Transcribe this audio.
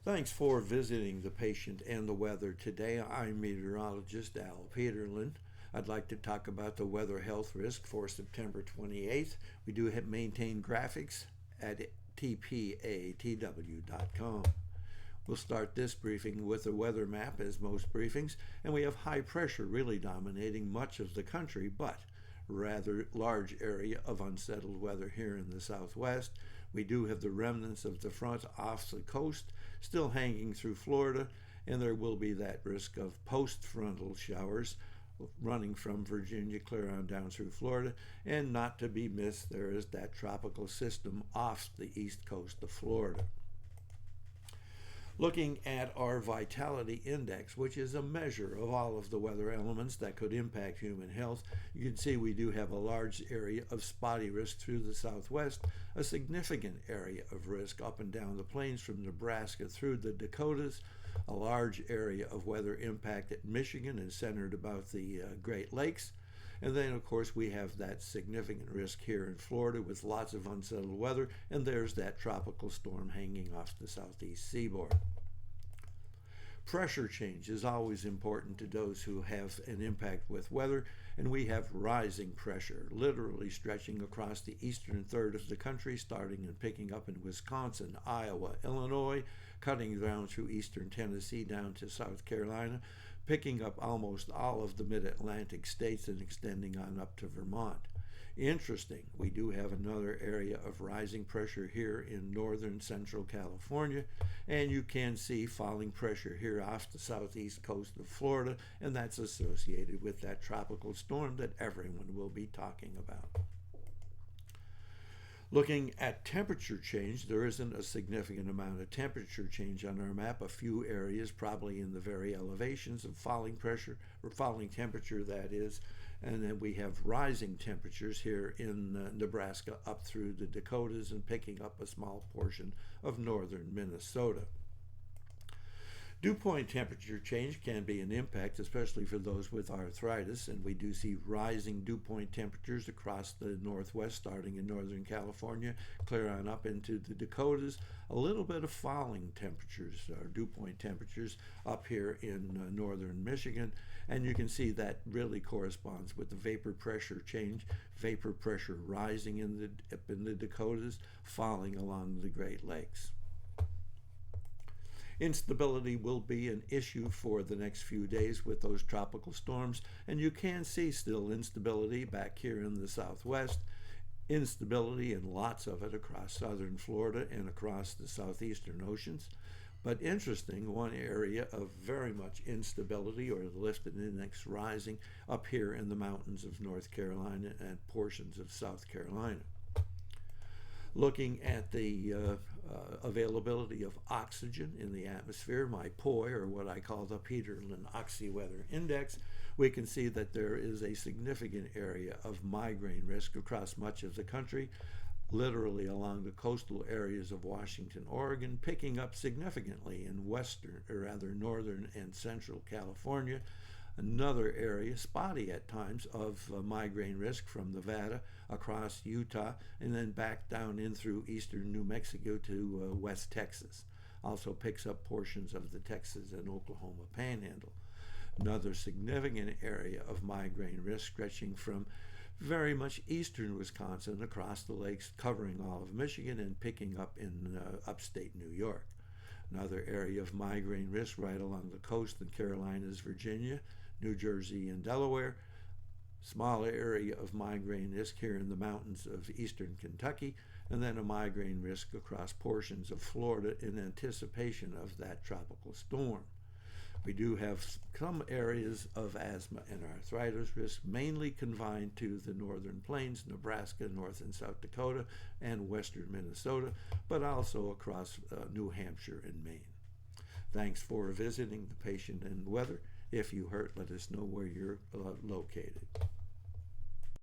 Thanks for visiting the patient and the weather today. I'm meteorologist Al Peterlin. I'd like to talk about the weather health risk for September 28th. We do maintain graphics at tpatw.com. We'll start this briefing with a weather map, as most briefings, and we have high pressure really dominating much of the country, but rather large area of unsettled weather here in the southwest. We do have the remnants of the front off the coast still hanging through Florida, and there will be that risk of post-frontal showers running from Virginia clear on down through Florida. And not to be missed, there is that tropical system off the east coast of Florida. Looking at our vitality index, which is a measure of all of the weather elements that could impact human health, you can see we do have a large area of spotty risk through the southwest, a significant area of risk up and down the plains from Nebraska through the Dakotas, a large area of weather impact at Michigan and centered about the Great Lakes. And then, of course, we have that significant risk here in Florida with lots of unsettled weather, and there's that tropical storm hanging off the southeast seaboard. Pressure change is always important to those who have an impact with weather, and we have rising pressure, literally stretching across the eastern third of the country, starting and picking up in Wisconsin, Iowa, Illinois, cutting down through eastern Tennessee down to South Carolina, picking up almost all of the mid-Atlantic states and extending on up to Vermont. Interesting, we do have another area of rising pressure here in northern central California, and you can see falling pressure here off the southeast coast of Florida, and that's associated with that tropical storm that everyone will be talking about. Looking at temperature change, there isn't a significant amount of temperature change on our map. A few areas probably in the very elevations of falling pressure, or falling temperature that is, and then we have rising temperatures here in Nebraska up through the Dakotas and picking up a small portion of northern Minnesota. Dew point temperature change can be an impact, especially for those with arthritis, and we do see rising dew point temperatures across the northwest, starting in northern California, clear on up into the Dakotas. A little bit of falling temperatures, or dew point temperatures, up here in northern Michigan, and you can see that really corresponds with the vapor pressure change, vapor pressure rising up in the Dakotas, falling along the Great Lakes. Instability will be an issue for the next few days with those tropical storms, and you can see still instability back here in the southwest, instability and lots of it across southern Florida and across the southeastern oceans. But interesting, one area of very much instability, or the lifted index rising, up here in the mountains of North Carolina and portions of South Carolina. Looking at the availability of oxygen in the atmosphere, my POI, or what I call the Peterlin Oxy-Weather Index, we can see that there is a significant area of migraine risk across much of the country, literally along the coastal areas of Washington, Oregon, picking up significantly in western, or rather northern and central California. Another area, spotty at times, of migraine risk from Nevada across Utah and then back down in through eastern New Mexico to West Texas. Also picks up portions of the Texas and Oklahoma panhandle. Another significant area of migraine risk stretching from very much eastern Wisconsin across the lakes, covering all of Michigan and picking up in upstate New York. Another area of migraine risk right along the coast in Carolinas, Virginia, New Jersey, and Delaware. Smaller area of migraine risk here in the mountains of eastern Kentucky, and then a migraine risk across portions of Florida in anticipation of that tropical storm. We do have some areas of asthma and arthritis risk, mainly confined to the northern plains, Nebraska, North and South Dakota, and western Minnesota, but also across New Hampshire and Maine. Thanks for visiting the patient and weather. If you hurt, let us know where you're located.